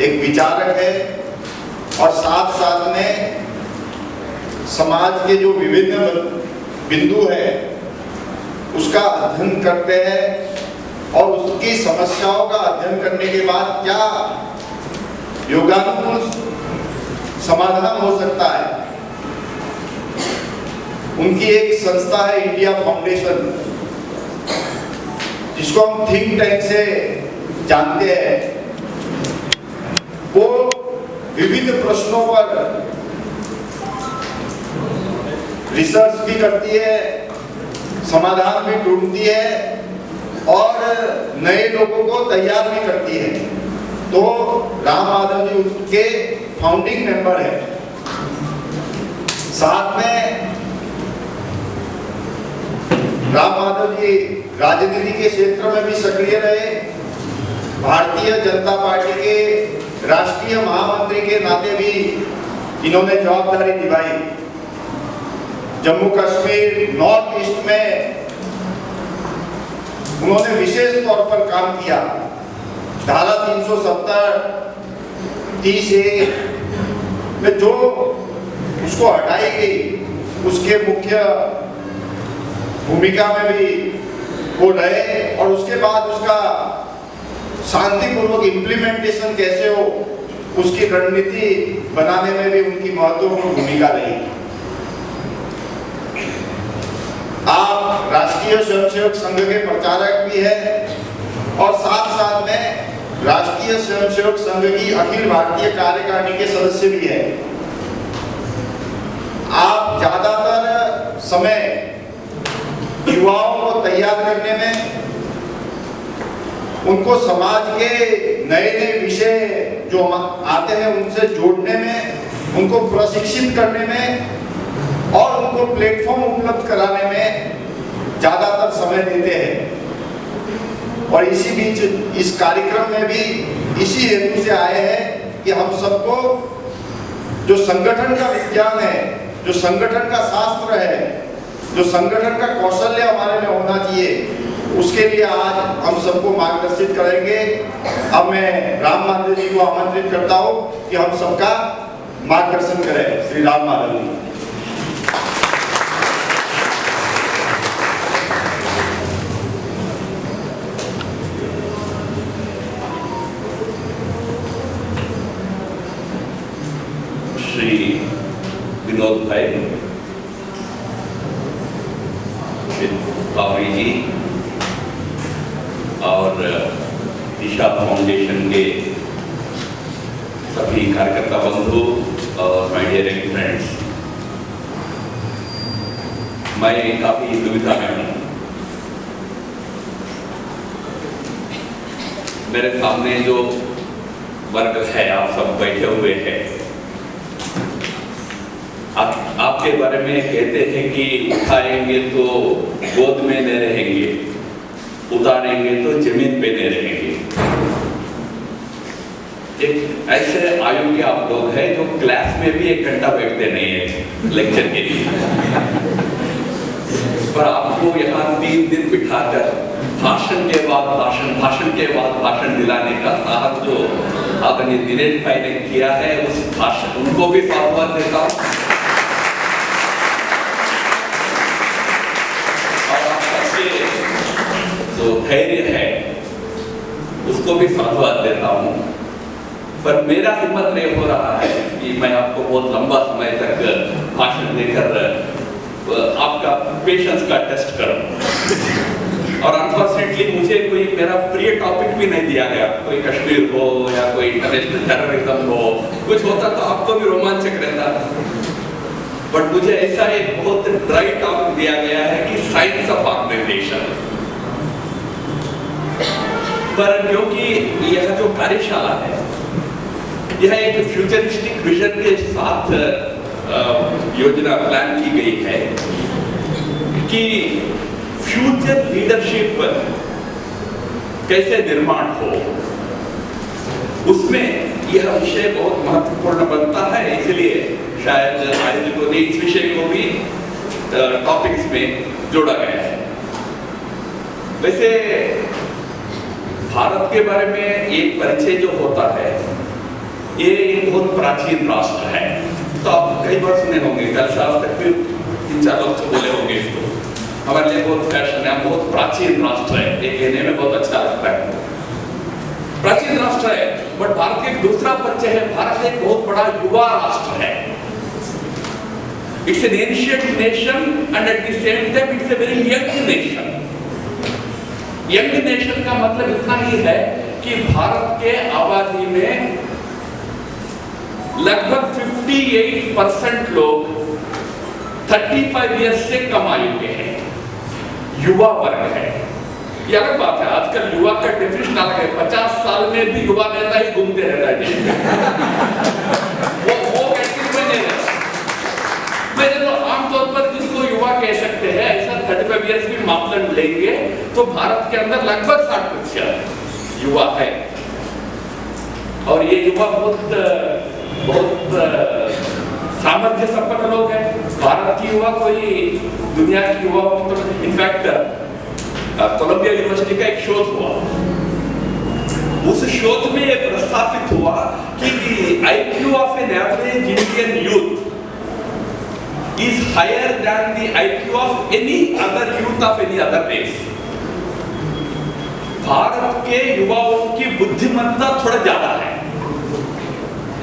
एक विचारक है और साथ साथ में समाज के जो विभिन्न बिंदु है उसका अध्ययन करते हैं और उसकी समस्याओं का अध्ययन करने के बाद क्या योगानुकूल समाधान हो सकता है। उनकी एक संस्था है इंडिया फाउंडेशन, जिसको हम थिंक टैंक से जानते हैं। वो विविध प्रश्नों पर रिसर्च भी करती है, समाधान भी ढूंढती है और नए लोगों को तैयार भी करती है। तो राम माधव जी उसके फाउंडिंग मेंबर है। साथ में राम माधव जी राजनीति के क्षेत्र में भी सक्रिय रहे। भारतीय जनता पार्टी के राष्ट्रीय महामंत्री के नाते भी इन्होंने जवाबदारी निभाई। जम्मू कश्मीर नॉर्थ ईस्ट में उन्होंने विशेष तौर पर काम किया। धारा 370 30A में जो उसको हटाई गई उसके मुख्य भूमिका में भी वो रहे और उसके बाद उसका शांतिपूर्वक इम्प्लीमेंटेशन कैसे हो उसकी रणनीति बनाने में भी उनकी महत्वपूर्ण भूमिका रही। आप राष्ट्रीय स्वयंसेवक संघ के प्रचारक भी हैं और साथ साथ में राष्ट्रीय स्वयंसेवक संघ की अखिल भारतीय कार्यकारिणी के सदस्य भी हैं। आप ज्यादातर समय युवाओं को तैयार करने में, उनको समाज के नए नए विषय जो आते हैं उनसे जोड़ने में, उनको प्रशिक्षित करने में और उनको प्लेटफॉर्म उपलब्ध कराने में ज्यादातर समय देते हैं। और इसी बीच इस कार्यक्रम में भी इसी हेतु से आए हैं कि हम सबको जो संगठन का विज्ञान है, जो संगठन का शास्त्र है, जो संगठन का कौशल्य हमारे में होना चाहिए, उसके लिए आज हम सबको मार्गदर्शित करेंगे। अब मैं राम माधव जी को आमंत्रित करता हूँ कि हम सबका मार्गदर्शन करें। श्री राम माधव जी। श्री विनोद भाई, कावरी जी और दिशा फाउंडेशन के सभी कार्यकर्ता बंधु और माय डियर यंग फ्रेंड्स, मैं काफी दुविधा में हूँ। मेरे सामने जो वर्ग है, आप सब बैठे हुए हैं, आपके बारे में कहते हैं कि उठाएंगे तो गोद में नहीं रहेंगे, उतारेंगे तो जमीन पे नहीं रहेंगे। एक ऐसे आयु के आप लोग हैं जो क्लास में भी 1 घंटा बैठते नहीं है लेक्चर के लिए, पर आपको यहाँ 3 दिन बिठाकर भाषण के बाद भाषण दिलाने का साहस जो आपने दिनेश भाई ने किया है, उस भाषण उनको भी साधुवाद देता हूँ। जो धैर्य है उसको भी साधुवाद देता हूँ। पर मेरा हिम्मत नहीं हो रहा है कि मैं आपको बहुत लंबा समय तक भाषण देकर आपका पेशेंस का टेस्ट करूं। और अनफॉर्चुनेटली मुझे कोई मेरा प्रिय टॉपिक भी नहीं दिया गया। कोई कश्मीर हो या कोई इंटरनेशनल टेररिज्म हो, कुछ होता तो आपको भी रोमांचक रहता। बट मुझे ऐसा एक बहुत ड्राई टॉपिक दिया गया है कि साइंस ऑफ ऑर्गेनाइजेशन। पर क्योंकि यह जो कार्यशाला है यह एक फ्यूचरिस्टिक विजन के साथ योजना प्लान की गई है कि फ्यूचर लीडरशिप कैसे निर्माण हो, उसमें यह विषय बहुत महत्वपूर्ण बनता है। इसलिए शायद आयोजकों ने इस विषय को भी टॉपिक्स में जोड़ा गया है। वैसे भारत के बारे में एक परिचय जो होता है बहुत प्राचीन राष्ट्र है। तो आप कई बार सुने होंगे, कल से आज तक भी 3-4 लोग तो बोले होंगे इसको। हमारे लिए बहुत फैशन है, बहुत प्राचीन राष्ट्र है, ये कहने में बहुत अच्छा लगता है। प्राचीन राष्ट्र है, बट भारत का एक दूसरा परिचय है, भारत एक बहुत बड़ा युवा राष्ट्र है। It's an ancient nation and at the same time it's a very young nation. Young nation का मतलब इतना ही है कि भारत के आबादी में लगभग 58% लोग 35 ईयर्स से कम आयु के हैं, युवा वर्ग है। ये अलग बात है, आजकल युवा का डेफिनेशन अलग है। 50 साल में भी युवा नेता ही घूमते रहता है वो कैसे में नहीं रहता। मैं तो आमतौर पर जिसको युवा कह सकते हैं, ऐसा 35 ईयर्स भी मापदंड लेंगे तो भारत के अंदर लगभग 60% युवा है। और ये युवा बहुत सामर्थ्य संपन्न लोग हैं। भारत की युवा कोई दुनिया की युवा तो इनफैक्ट कोलंबिया यूनिवर्सिटी का एक शोध हुआ, उस शोध में यह प्रस्तावित हुआ कि IQ of an average Indian youth is higher than the IQ of any other youth of any other race। Bharat के युवाओं की बुद्धिमत्ता थोड़ा ज्यादा है,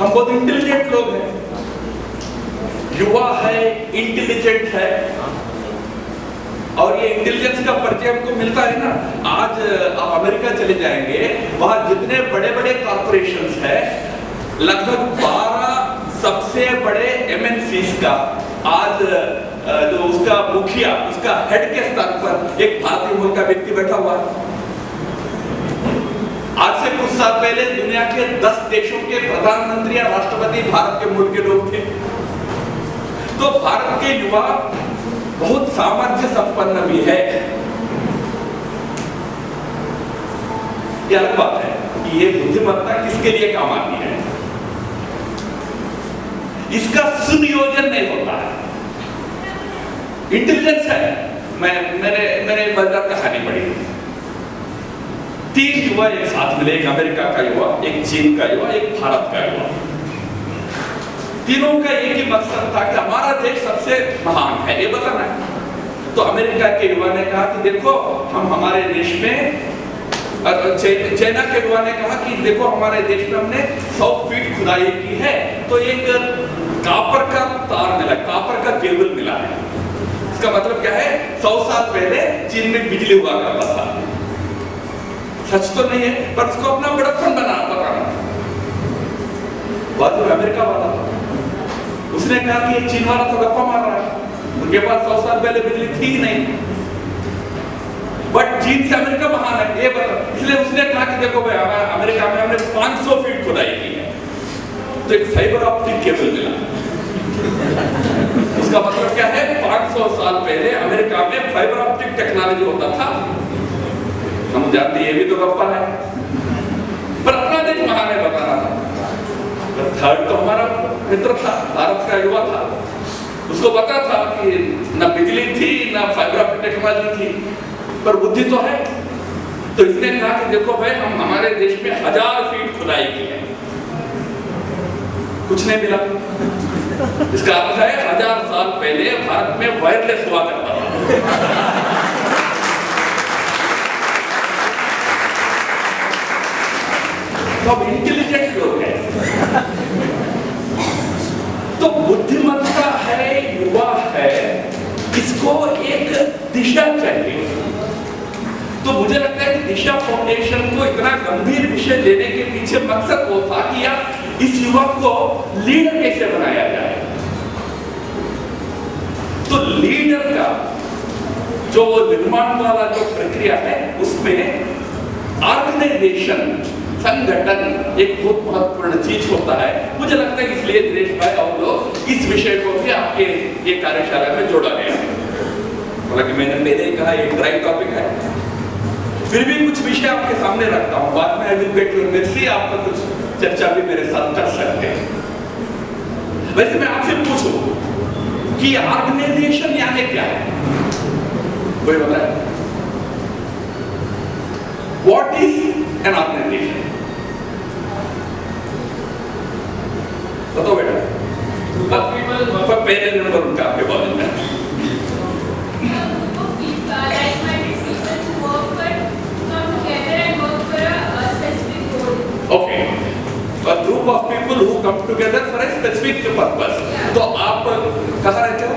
हम बहुत इंटेलिजेंट लोग हैं, युवा है, इंटेलिजेंट है। और ये इंटेलिजेंस का परिचय हमको मिलता है ना। आज आप अमेरिका चले जाएंगे, वहां जितने बड़े बड़े कॉर्पोरेशंस है, लगभग 12 सबसे बड़े MNCs का आज जो उसका मुखिया, उसका हेड के स्तर पर एक भारतीय मूल का व्यक्ति बैठा हुआ है। आज से कुछ साल पहले दुनिया के 10 देशों के प्रधानमंत्री या राष्ट्रपति भारत के मूल के लोग थे। तो भारत के युवा बहुत सामर्थ्य संपन्न भी है। यह अलग बात है कि ये बुद्धिमत्ता किसके लिए काम आती है, इसका सुनियोजन नहीं होता है। इंटेलिजेंस है। मैंने मजेदार कहानी पढ़ी, 3 युवा एक साथ मिले, एक अमेरिका का युवा, एक चीन का युवा, एक भारत का युवा। तीनों का एक ही मकसद था कि हमारा देश सबसे महान है, ये बताना है। तो अमेरिका के युवा ने कहा कि देखो हम हमारे देश में, चाइना के युवा ने कहा कि देखो हमारे देश में हमने 100 फीट खुदाई की है, तो एक कॉपर का तार मिला, कॉपर का केबल मिला है। इसका मतलब क्या है, 100 साल पहले चीन में बिजली हुआ करता था। सच तो नहीं है, पर उसको अपना बड़प्पन बताना। बाद में अमेरिका वाला था, उसने कहा कि ये चीन वाला तो गप्पा मार रहा है, उनके पास 100 साल पहले बिजली थी नहीं, बट चीन से अमेरिका महान है ये बता। इसलिए उसने कहा कि देखो भाई अमेरिका में हमने 500 फीट खुदाई की है, तो एक फाइबर ऑप्टिक केबल मिला। उसका मतलब क्या है, 500 साल पहले अमेरिका में फाइबर ऑप्टिक टेक्नोलॉजी होता था। हम जानते हैं ये भी तो गप्पा है, पर अपना देश महान है बता रहा था। थर्ड तो हमारा मित्र था, भारत का युवा था, उसको पता था कि ना बिजली थी ना फाइबर ऑप्टिक टेक्नोलॉजी थी, पर बुद्धि तो है। तो इसने कहा कि देखो भाई हम हमारे देश में 1000 फीट खुदाई की है, कुछ नहीं मिला। इसका अर्थ है 1000 साल पहले भारत में वायरलेस हुआ करता था। तो इंटेलिजेंट लोग हैं, तो बुद्धिमत्ता है, युवा है, इसको एक दिशा चाहिए। तो मुझे लगता है कि दिशा फाउंडेशन को इतना गंभीर विषय लेने के पीछे मकसद वो था कि यार इस युवक को लीडर कैसे बनाया जाए। तो लीडर का जो निर्माण वाला जो प्रक्रिया है, उसमें ऑर्गेनाइजेशन, संगठन एक बहुत महत्वपूर्ण चीज होता है। मुझे लगता है कि इसलिए दिनेश भाई और लोग इस विषय को भी आपके ये कार्यशाला में जोड़ा गया। हालांकि मैंने पहले ही कहा एक ड्राई टॉपिक है, फिर भी कुछ विषय आपके सामने रखता हूं। बाद में I will get your mercy, आपका कुछ चर्चा भी मेरे साथ कर सकते हैं। वैसे मैं आपसे पूछूं कि ऑर्गेनाइजेशन यानी क्या है, कोई बताए? What is an organization? पहले नंबर उनका आपके बाजू में okay, a group of people who come together for a specific purpose. तो आप कहाँ रहते हो?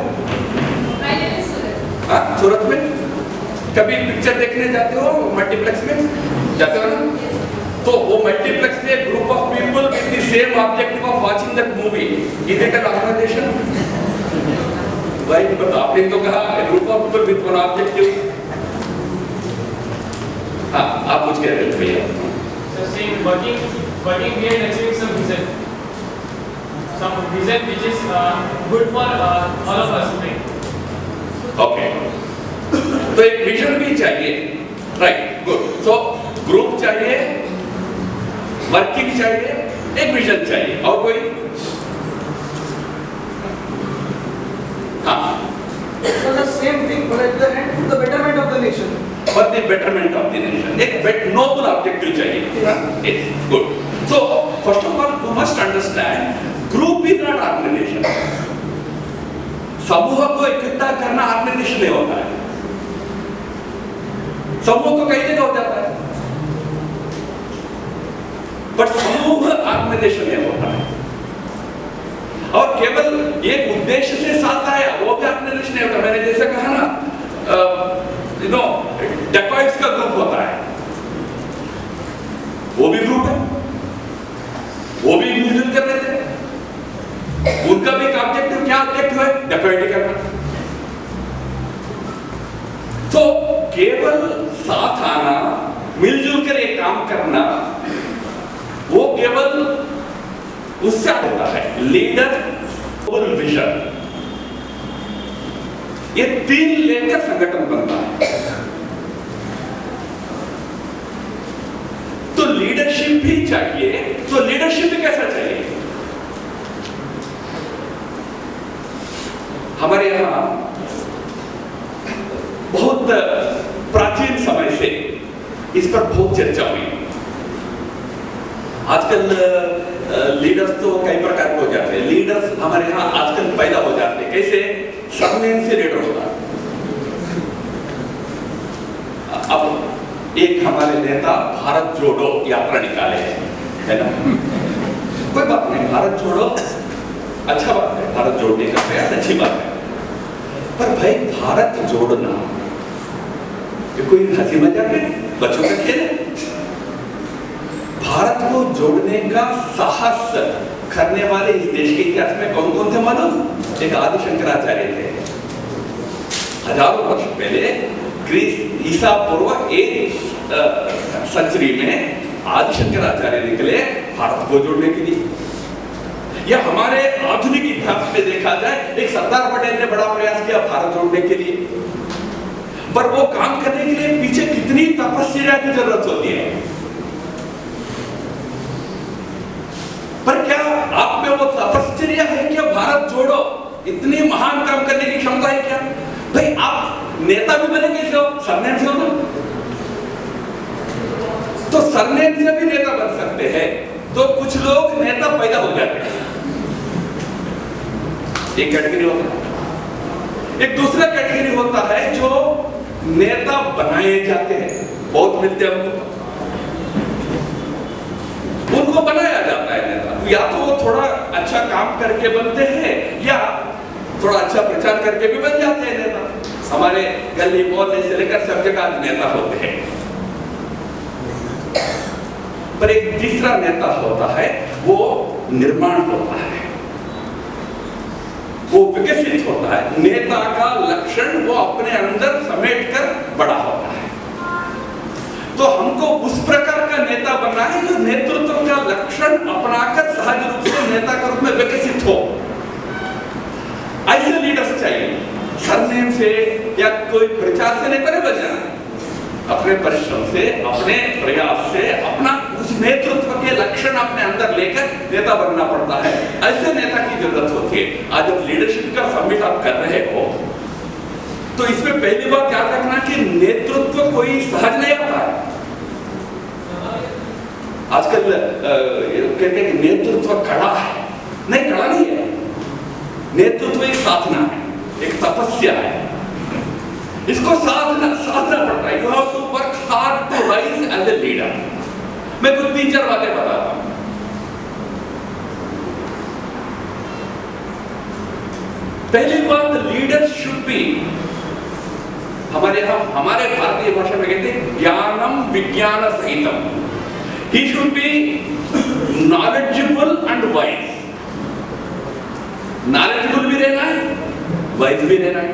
हाँ, सूरत में? कभी पिक्चर देखने जाते हो मल्टीप्लेक्स में? जाते हो ना? तो वो मल्टीप्लेक्स में group of people with the same objective of watching that movie, is it an organization? भाई बता, आपने तो कहा group of people with one objective. हाँ, आप कुछ कह रहे थे भैया? So saying working we are achieving some vision which is good for all of us, right? Okay, तो एक विजन भी चाहिए, राइट, गुड। सो ग्रुप चाहिए, वर्किंग चाहिए, एक विजन चाहिए, और कोई? हाँ, So the same thing, but at the end, for the betterment of the nation. For the betterment of the nation, एक नोबल ऑब्जेक्टिव चाहिए, good. So first of all you must understand, group is not organization. समूह को इकट्ठा करना organisation नहीं होता है। समूह तो कई जगह हो जाता है, बट समूह ऑर्गेनाइजेशन नहीं होता है। और केवल एक उद्देश्य से साथ आया वो भी ऑर्गेनाइजेशन नहीं होता। मैंने जैसे कहा ना, डेकॉइट्स का ग्रुप होता है, वो भी ग्रुप है, वो भी मिलजुल कर रहते हैं, उनका भी एक ऑब्जेक्टिव, क्या ऑब्जेक्टिव है? डेकॉइटी करना। तो केवल साथ आना, मिलजुल कर एक काम करना, वो केवल उससे होता है। लीडर और विजन, ये तीन लेकर संगठन बनता है। तो लीडरशिप भी चाहिए, तो लीडरशिप भी कैसा चाहिए? हमारे यहां बहुत प्राचीन समय से इस पर बहुत चर्चा हुई। आजकल लीडर्स तो कई प्रकार के हो जाते हैं। लीडर्स हमारे यहाँ आजकल पैदा हो जाते हैं, कैसे? सरनेम से लीडर होता है। अब एक हमारे नेता भारत जोड़ो यात्रा निकाले हैं, है ना? कोई बात नहीं, भारत जोड़ो अच्छा बात है, भारत जोड़ने का प्रयास अच्छी बात है, पर भाई भारत जोड़ना ये कोई हंसी मजाक है, बच्चों का खेल है? भारत को जोड़ने का साहस करने वाले इस देश के इतिहास में कौन कौन थे मालूम? एक आदि शंकराचार्य थे। हजारों वर्ष पहले ईसा पूर्व 1 सेंचुरी में आदि शंकराचार्य निकले भारत को जोड़ने के लिए। या हमारे आधुनिक इतिहास में देखा जाए, एक सरदार पटेल ने बड़ा प्रयास किया भारत जोड़ने के लिए, पर वो काम करने के लिए पीछे कितनी तपस्या की जरूरत होती है। पर क्या आप में वो तपस्या है क्या? भारत जोड़ो इतनी महान काम करने की क्षमता है क्या? भाई आप नेता भी बने कैसे हो? सरनेम से हो ना, तो सरनेम से भी नेता बन सकते हैं। तो कुछ लोग नेता पैदा हो जाते हैं, एक कैटेगरी होता है। एक दूसरा कैटेगरी होता है जो नेता बनाए जाते हैं, बहुत मिलते हैं हमको, उनको बनाया जाता है नेता। या तो वो थोड़ा अच्छा काम करके बनते हैं, या थोड़ा अच्छा प्रचार करके भी बन जाते हैं नेता। हमारे गली मोहल्ले से लेकर सब जगह नेता होते हैं। पर एक तीसरा नेता होता है, वो निर्माण होता है, वो विकसित होता है। नेता का लक्षण वो अपने अंदर समेट कर बड़ा होता है। तो हमको उस प्रकार का नेता बनना है जो नेतृत्व का लक्षण अपनाकर सहज रूप से नेता के रूप में विकसित हो। ऐसे लीडर्स चाहिए। सरनेम से या कोई प्रचार से नहीं बने बजना, अपने परिश्रम से, अपने प्रयास से अपना उस नेतृत्व के लक्षण अपने अंदर लेकर नेता बनना पड़ता है। ऐसे नेता की जरूरत होती है। आज जब लीडरशिप का समिट आप कर रहे हो, तो इसमें पहली बात याद रखना कि नेतृत्व कोई सहज नहीं आता है। आजकल कहते हैं कि नेतृत्व कला है, नहीं, कला नहीं है। नेतृत्व एक साधना है, एक तपस्या है, इसको साधना पड़ता है। You have to work hard to rise as a leader. मैं कुछ 3-4 बातें बताता हूं। पहली बात, लीडर शुड बी, हमारे भारतीय भाषा में कहते हैं ज्ञानम विज्ञान सहितम। He should be knowledgeable and wise. Knowledgeable भी रहना है, वाइज भी रहना है।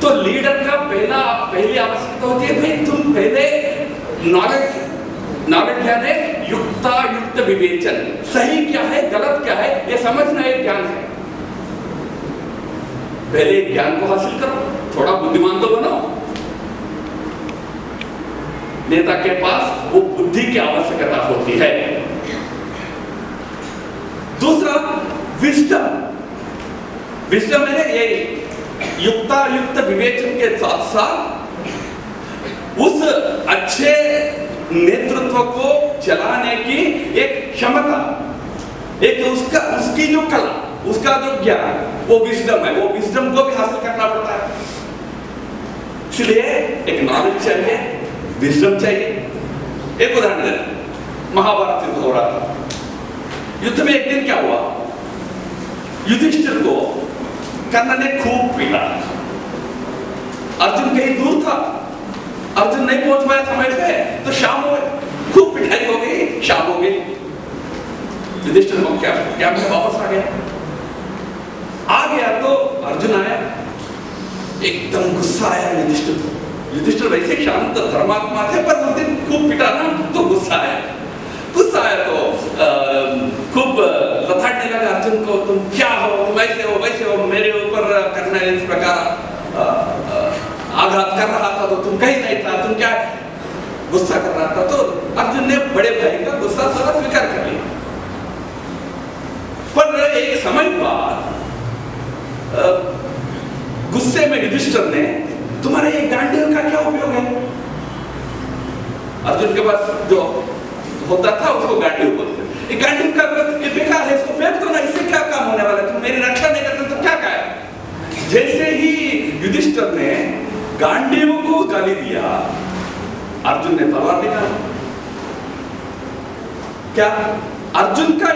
तो लीडर का पहली आवश्यकता होती है, भाई तुम पहले नॉलेज यानी युक्त विवेचन, सही क्या है गलत क्या है ये समझना एक ज्ञान है। पहले ज्ञान को हासिल करो, थोड़ा बुद्धिमान तो बनो। नेता के पास वो बुद्धि की आवश्यकता होती है। दूसरा, विजडम है ये युक्त विवेचन के साथ साथ उस अच्छे नेतृत्व को चलाने की एक क्षमता, एक उसकी जो कला, उसका जो ज्ञान, वो विजडम है। वो विजडम को भी हासिल करना पड़ता है। इसलिए एक नॉलेज चाहिए, विजडम चाहिए। एक उदाहरण दें, महाभारत युद्ध हो रहा था। युद्ध में एक दिन क्या हुआ, युधिष्ठिर को कर्ण ने खूब पीटा। अर्जुन कहीं दूर था, अर्जुन नहीं पहुंच पाया समय पे, तो शाम हो गई, खूब पिटाई हो गई, शाम हो गई। युधिष्ठिर को क्या वापस आ गया तो अर्जुन आया, एकदम गुस्सा आया युधिष्ठिर को। युधिष्ठिर वैसे शांत धर्मात्मा थे, पर उस दिन खूब पिटा ना तो गुस्सा आया तो खूब लथाड़ने लगा अर्जुन को। तुम क्या हो, वैसे हो, मेरे ऊपर करना इस प्रकार आघात कर रहा था तो तुम कहीं नहीं था, तुम क्या गुस्सा कर रहा था। तो अर्जुन ने बड़े भाई का गुस्सा सारा स्वीकार कर लिया। पर एक समय बाद गुस्से में युधिष्ठिर ने, तुम्हारे ये गांडीव का क्या उपयोग है? अर्जुन के पास जो होता था उसको गांडीव बोलते। ये गांडीव का ये बेकार है, इसको फेंक दो ना, इससे क्या काम होने वाला है? तुम मेरी रक्षा नहीं करते तो क्या कहा? जैसे ही युधिष्ठिर ने गांडीव को गाली दिया, अर्जुन ने तलवार निकाला। क्या अर्जुन का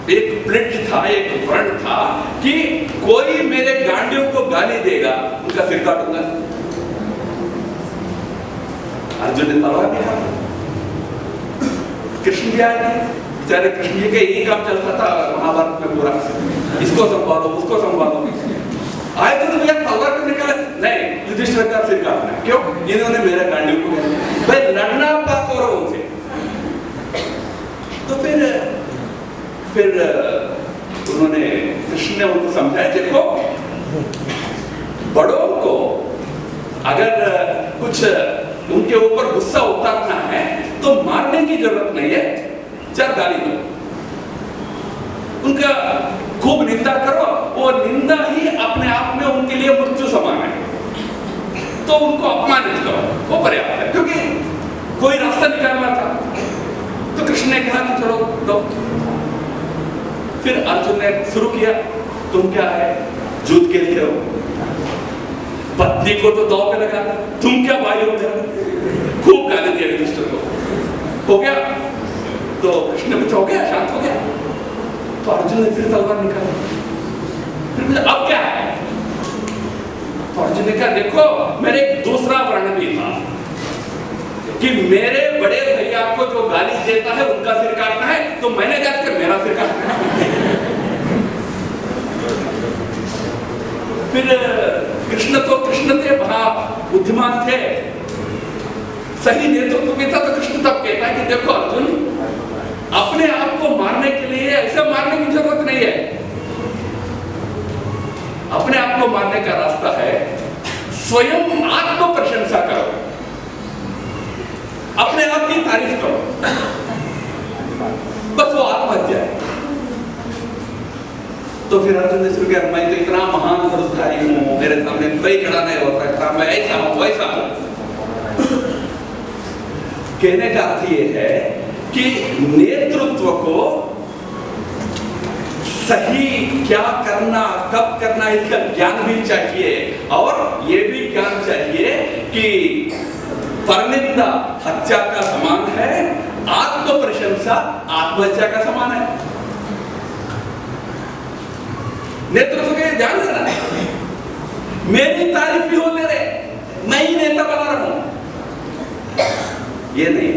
एक प्लेट था, एक व्रण था कि कोई मेरे गांडीव को गाली देगा, उनका सिर काटूंगा। अर्जुन ने तलवार निकाला। कृष्ण भी आए थे, बेचारे कृष्ण जी का यही काम चलता था महाभारत में पूरा, इसको संभालो उसको संभालो। आए तो भैया तलवार को निकाले, नहीं युधिष्ठिर का सिर काटना। क्यों? इन्होंने मेरा गांडीव को, भाई लड़ना बात करो उनसे। तो फिर उन्होंने, कृष्ण ने उनको समझाया, देखो बड़ों को अगर कुछ उनके ऊपर गुस्सा उतारना है तो मारने की जरूरत नहीं है, चार गाली दो, उनका खूब निंदा करो। वो निंदा ही अपने आप में उनके लिए मृत्यु समान है। तो उनको अपमानित करो, वो पर्याप्त है, क्योंकि कोई रास्ता निकालना था। तो कृष्ण ने कहा कि चलो दो। फिर अर्जुन ने शुरू किया, तुम क्या है जूत खेलते हो, पत्नी को तो दांव पे लगा, तुम क्या भाई हो मेरा? खूब गाली दिया युधिष्ठिर को। हो गया तो कृष्ण ने पूछा, हो गया, शांत हो गया? तो अर्जुन ने फिर तलवार निकाला। फिर पूछा, अब क्या है? तो अर्जुन ने कहा, देखो मेरे एक दूसरा वर्ण भी था कि मेरे बड़े भैया को जो गाली देता है उनका सिर काटना है, तो मैंने जाकर मेरा सिर काटना है। फिर कृष्ण थे, बड़ा बुद्धिमान थे, सही नेतृत्व भी था। तो कृष्ण तब कहता है कि देखो अर्जुन, अपने आप को मारने के लिए ऐसे मारने की जरूरत नहीं है। अपने आप को मारने का रास्ता है स्वयं आत्म प्रशंसा करो, अपने आप की तारीफ करो, बस वो आत्महत्या है। तो फिर अर्जुन ने शुरू किया, मैं तो इतना महान पुरुषधारी हूं, मेरे सामने कोई खड़ा नहीं हो सकता, मैं ऐसा हूं वैसा हूं। कहने का अर्थ यह है कि नेतृत्व को सही क्या करना, कब करना, इसका ज्ञान भी चाहिए। और ये भी ज्ञान चाहिए कि परनिंदा हत्या का समान है, आत्म प्रशंसा आत्महत्या का समान है। नेतृत्व के ध्यान देना, मेरी तारीफ ही हो ले रहे, मैं ही नेता बना रहा हूं, ये नहीं।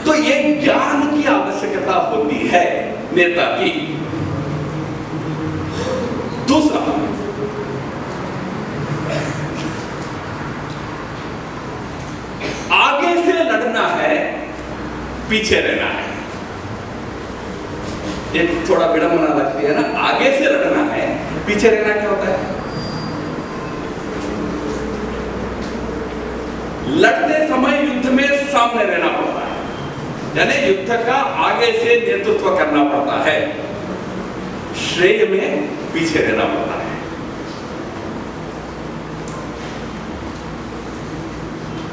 तो ये ज्ञान की आवश्यकता होती है नेता की। दूसरा, आगे से लड़ना है, पीछे रहना है। ये थोड़ा विडंबना लगती है ना, आगे से लड़ना है, पीछे रहना क्या होता है? लड़ते समय युद्ध में सामने रहना पड़ता है, यानी युद्ध का आगे से नेतृत्व करना पड़ता है, श्रेय में पीछे रहना पड़ता है।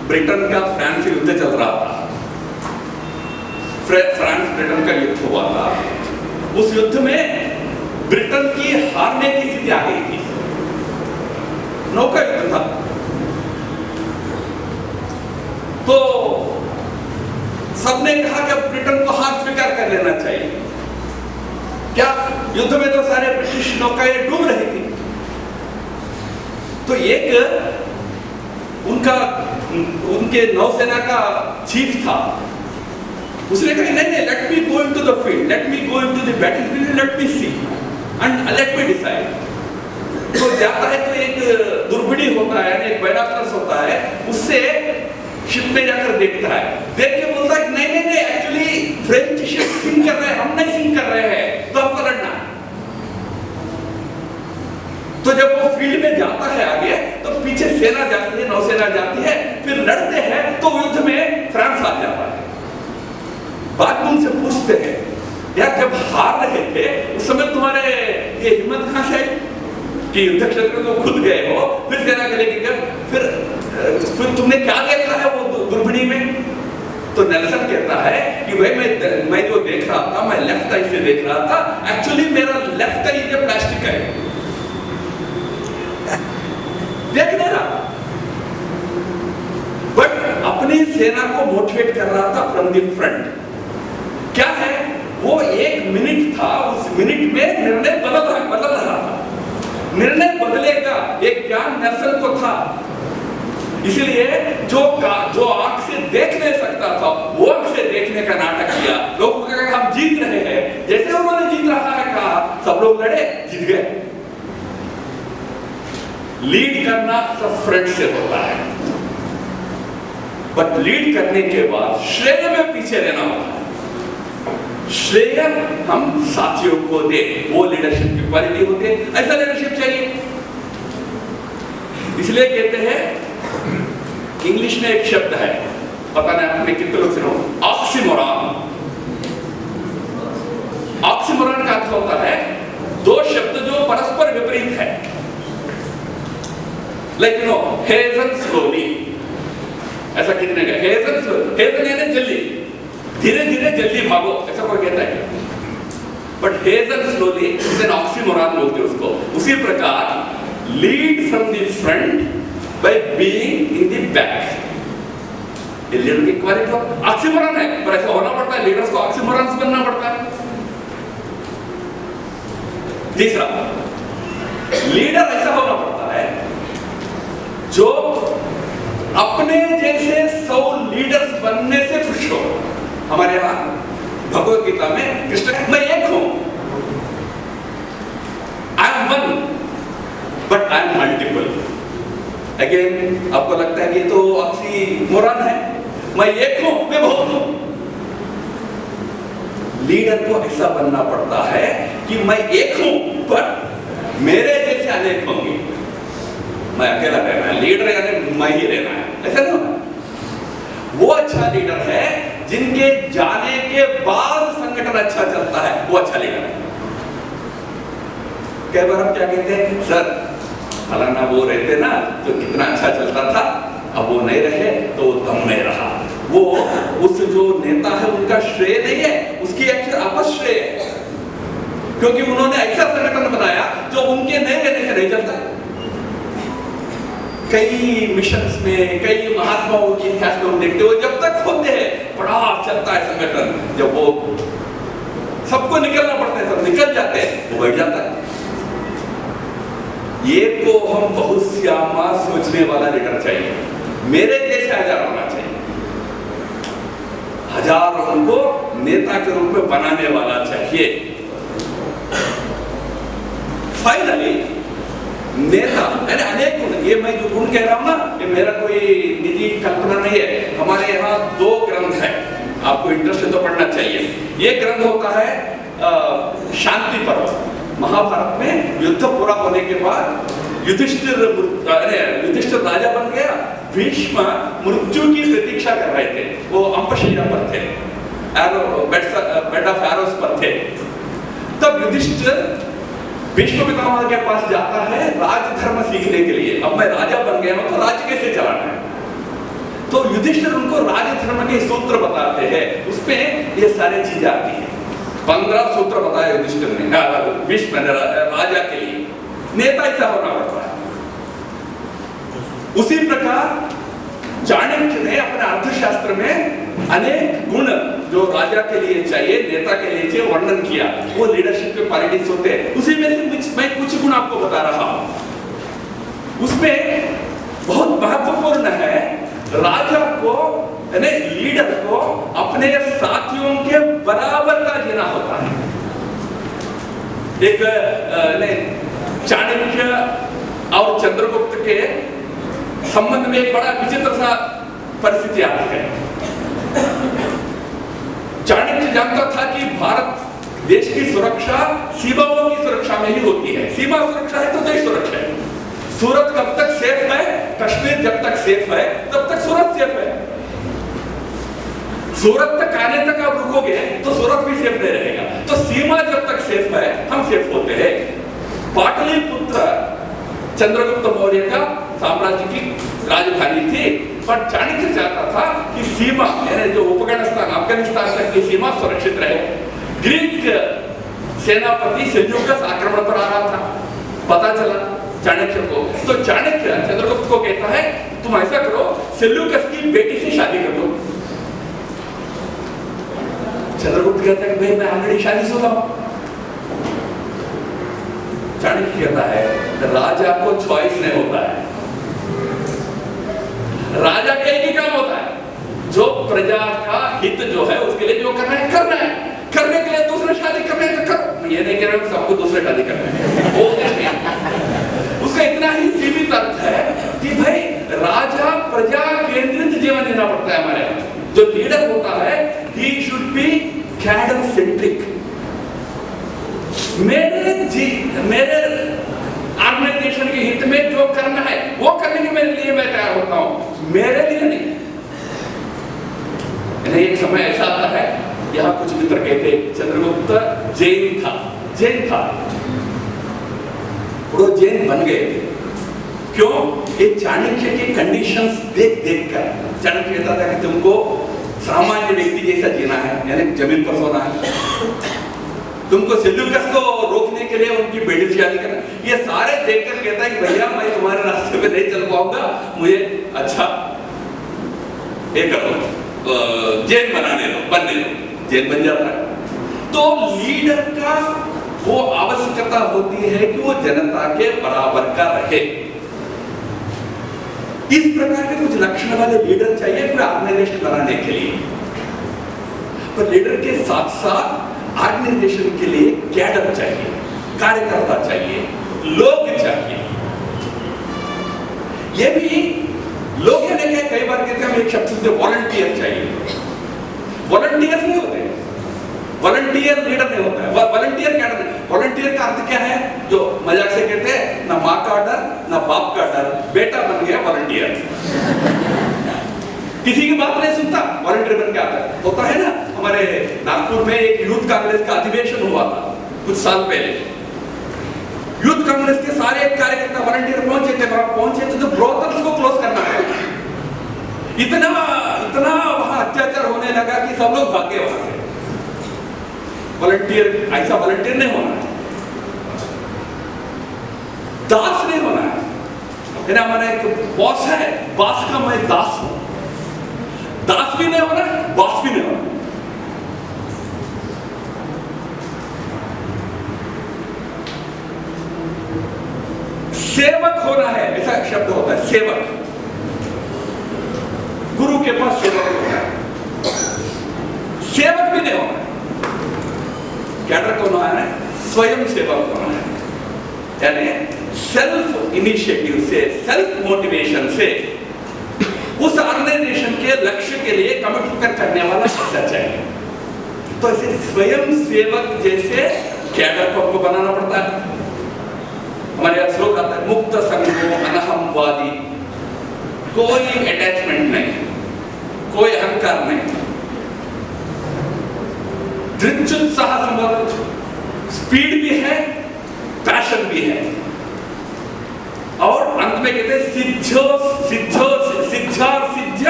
ब्रिटेन का फ्रांस से युद्ध चल रहा था, फ्रांस ब्रिटेन का युद्ध हुआ था। उस युद्ध में ब्रिटेन की हारने की स्थिति आ गई थी, नौका युद्ध था। तो सबने कहा कि ब्रिटेन को हार स्वीकार कर लेना चाहिए। क्या युद्ध में तो सारे ब्रिटिश नौकाएं डूब रही थी। तो एक उनके नौसेना का चीफ था, उसने कहा नहीं नहीं, let me go into the field, let me go into the battlefield, let me see and let me decide. तो जाता है तो एक दूरबीनी होता है, यानी एक बाइनोकुलर्स होता है, उससे शिप में जाकर देखता है, देख के बोलता है नहीं नहीं नहीं, एक्चुअली फ्रेंच शिप सिंक कर रहे हैं, हम नहीं सिंक कर रहे हैं, तो हमको लड़ना है। तो जब वो फील्ड में जाता है आगे, तो पीछे सेना जाती है, नौसेना जाती है, फिर लड़ते हैं, तो युद्ध में फ्रांस आ जाता है। बाद में उनसे पूछते हैं, यार जब हार रहे थे उस समय तुम्हारे ये हिम्मत कहां से आई कि युद्ध क्षेत्र में खुद गए हो, फिर सेना के लेके गए, फिर तुमने क्या देखा है वो दूरबीनी में? तो नेल्सन कहता है कि भाई मैं जो देख रहा था, मैं लेफ्ट आई से देख रहा था, एक्चुअली मेरा लेफ्ट आई ये प्लास्टिक है, देख नहीं रहा, बट अपनी सेना को मोटिवेट कर रहा था फ्रॉम द फ्रंट। क्या है वो? एक मिनट था, उस मिनट में निर्णय बदल रहा था, निर्णय बदलेगा, एक ज्ञान नेल्सन को था। इसलिए जो आंख से देख नहीं सकता था, वो आंख से देखने का नाटक किया। लोगों को कहा हम जीत रहे हैं, जैसे उन्होंने जीत रहा है कहा, सब लोग लड़े, जीत गए। लीड करना सब फ्रंट से होता है, बट लीड करने के बाद श्रेय में पीछे रहना होता है। श्रेय हम साथियों को दे, वो लीडरशिप की क्वालिटी होती है, ऐसा लीडरशिप चाहिए। इसलिए कहते हैं, इंग्लिश में एक शब्द है, पता नहीं आपने कितने लोग सुनो, ऑक्सीमोरॉन। ऑक्सीमोरॉन का अर्थ होता है दो शब्द जो परस्पर विपरीत है, लाइक यू नो, हेजन स्लोली, ऐसा कितने का हेजन यानी जल्दी, धीरे धीरे जल्दी भागो, ऐसा कोई कहता है, but hasten slowly is an oxymoron बोलते हैं उसको। उसी प्रकार lead from the front by being in the back, ये लीडर की क्वालिटी ऑक्सीमोरॉन है, पर ऐसा होना पड़ता है, लीडर्स को ऑक्सीमोरॉन्स बनना पड़ता है। तीसरा, लीडर ऐसा होना पड़ता है जो अपने जैसे 100 लीडर्स बनने से खुश हो। हमारे यहां भगवत गीता में कृष्ण, मैं एक हूं, I am one but I am multiple. Again आपको लगता है कि तो ऑक्सीमोरॉन है, मैं एक हूं, मैं बहुत हूं। लीडर को ऐसा बनना पड़ता है कि मैं एक हूं, पर मेरे जैसे अनेक होंगे, मैं अकेला रहना है, लीडर यानी मैं ही रहना है, ऐसा नहीं होता। वो अच्छा लीडर है जिनके जाने के बाद संगठन अच्छा चलता है, वो अच्छा लीडर है। कई बार हम क्या कहते हैं, सर फलाना वो रहते ना तो कितना अच्छा चलता था, अब वो नहीं रहे तो दम नहीं रहा। वो उस जो नेता है उनका श्रेय नहीं है, उसकी अपश्रेय है। क्योंकि उन्होंने ऐसा संगठन बनाया जो उनके नहीं रहने से नहीं चलता। कई मिशंस में, कई महात्माओं की इतिहास में हम देखते हो, जब तक होते हैं बड़ा चलता है संगठन, जब वो सबको निकलना पड़ता है, सब निकल जाते हैं, वो बैठ जाता है। ये को हम बहुत श्यामा सोचने वाला लीडर चाहिए। मेरे जैसे 1000 होना चाहिए, 1000 उनको नेता के रूप में बनाने वाला चाहिए। फाइनली नेता यानी अनेक गुण, ये मैं जो गुण कह रहा हूं ना, ये मेरा कोई निजी कल्पना नहीं है। हमारे यहाँ 2 ग्रंथ है, आपको इंटरेस्ट है तो पढ़ना चाहिए। एक ग्रंथ होता है शांति पर्व। महाभारत में युद्ध पूरा होने के बाद युधिष्ठिर राजा बन गया, भीष्म मृत्यु की प्रतीक्षा कर रहे थे, वो अंपशय्या पर थे, बेड ऑफ एरोस पर थे। तब युधिष्ठिर भीष्म पितामह के पास जाता है राजधर्म सीखने के लिए। अब मैं राजा बन गया हूं तो राज्य कैसे चलाना है, तो युधिष्ठिर उनको राजधर्म के सूत्र बताते हैं, उसमें ये सारी चीजें आती हैं। 15 सूत्र बताए युधिष्ठिर ने भीष्म ने राजा के लिए, नेता ऐसा होना पड़ता है। उसी प्रकार चाणक्य ने अपने अर्थशास्त्र में अनेक गुण जो राजा के लिए चाहिए, नेता के लिए चाहिए, वर्णन किया। वो लीडरशिप के क्वालिटीज होते हैं। उसी में से मैं कुछ गुण आपको बता रहा हूं। उसमें बहुत महत्वपूर्ण है, राजा को यानी लीडर को अपने साथियों के बराबर का जीना होता है। एक चाणक्य और चंद्रगुप्त के संबंध में एक बड़ा विचित्र सा परिस्थिति आती है। चाणक्य जानता था कि भारत देश की सुरक्षा सीमाओं की सुरक्षा में ही होती है। सीमा सुरक्षा है तो देश सुरक्षा है। सूरत कब तक सेफ है, कश्मीर जब तक सेफ है तब तक सूरत सेफ है। सूरत तक आने तक आप रुकोगे तो सूरत भी सेफ नहीं रहेगा। तो सीमा जब तक सेफ है हम सेफ होते हैं। पाटलिपुत्र चंद्रगुप्त मौर्य का साम्राज्य की राजधानी थी, पर चाणक्य चाहता था कि सीमा यानी जो उपगणस्थान अफगानिस्तान तक की सीमा सुरक्षित रहे। ग्रीक सेनापति सेल्यूकस आक्रमण पर आ रहा था, पता चला चाणक्य को। तो चाणक्य चंद्रगुप्त को कहता है तुम ऐसा करो, सेल्यूकस की बेटी से शादी कर दो। चंद्रगुप्त कहता है भाई मैं ऑलरेडी शादीशुदा हूं। चाणक्य कहता है राजा को चॉइस नहीं होता है, राजा का एक ही काम होता है, जो प्रजा का हित जो है उसके लिए जो करना है करना है। करने के लिए दूसरे शादी करना है तो कर, ये नहीं कह रहा हूं सबको दूसरे शादी करना है, वो नहीं। उसका इतना ही सीमित अर्थ है कि भाई राजा प्रजा केंद्रित जीवन जीना पड़ता है। हमारे जो लीडर होता है he should be cadre centric। मेरे ऑर्गेनाइजेशन के हित में जो करना है वो करने के मेरे लिए मैं तैयार होता हूं, मेरे लिए नहीं। एक समय ऐसा आता है, यहाँ कुछ मित्र कहते चंद्रगुप्त जैन था, वो जैन बन गए थे। क्यों? ये चाणक्य की कंडीशंस देख कर चाणक्य कहता था कि तुमको सामान्य व्यक्ति जैसा जीना है, यानी जमीन पर सोना है, तुमको सेल्यूकस को रोकने के लिए उनकी बेटी से शादी करना। ये सारे देखकर कहता है कि भैया मैं तुम्हारे रास्ते पे नहीं चल पाऊंगा, मुझे अच्छा ये कर दो, जैन बनने दो, जैन बन जाता है। तो लीडर का वो आवश्यकता होती है कि वो जनता के बराबर का रहे। इस प्रकार के कुछ लक्षण वाले लीडर चाहिए पूरा ऑर्गेनाइजेशन बनाने के लिए। पर लीडर के साथ साथ ऑर्गेनाइजेशन के लिए कैडर चाहिए, कार्यकर्ता चाहिए, लोग चाहिए। ये भी लोग ये नहीं, कई बार कहते हैं हम एक शब्द से वॉलंटियर चाहिए। वॉलंटियर नहीं होते, वॉलंटियर लीडर नहीं होता है। वॉलंटियर कैडर, वॉलंटियर का अर्थ क्या है? जो मजाक से कहते हैं ना माँ का डर ना बाप का डर, बेटा बन गया वॉलंटियर। किसी की बात नहीं सुनता, वॉलंटियर बन के आता है। होता है ना, हमारे नागपुर में एक यूथ कांग्रेस का अधिवेशन हुआ था कुछ साल पहले। यूथ कांग्रेस के सारे कार्यकर्ता वॉलंटियर पहुंचे थे, पहुंचे तो ब्रोथल्स को क्लोज करना है। इतना वहां अत्याचार होने लगा कि सब लोग भाग गए वहां से। वॉलंटियर ऐसा वॉलंटियर नहीं होना है। दास नहीं होना है। हमारा एक बॉस है, बॉस का मैं दास हूं। दास भी नहीं होना, बॉस भी नहीं होना। सेवक होना है, ऐसा शब्द होता है सेवक। गुरु के पास सेवक होता है, सेवक भी नहीं होना। कैडर कौन होना है? स्वयं सेवक होना है, यानी सेल्फ इनिशिएटिव से, सेल्फ मोटिवेशन से उस ऑर्गेनाइजेशन के लक्ष्य के लिए कमिट होकर करने वाला होना चाहिए। तो ऐसे स्वयं सेवक जैसे कैडर को आपको बनाना पड़ता है। हमारे यहाँ श्लोक आता है, मुक्त संगो अनहमवादी, कोई अटैचमेंट नहीं, कोई अहंकार नहीं, दृढ़ोत्साह संभव, स्पीड भी है, पैशन भी है, और अंत में कहते हैं सिद्धो सिद्धो सिद्धा सिद्ध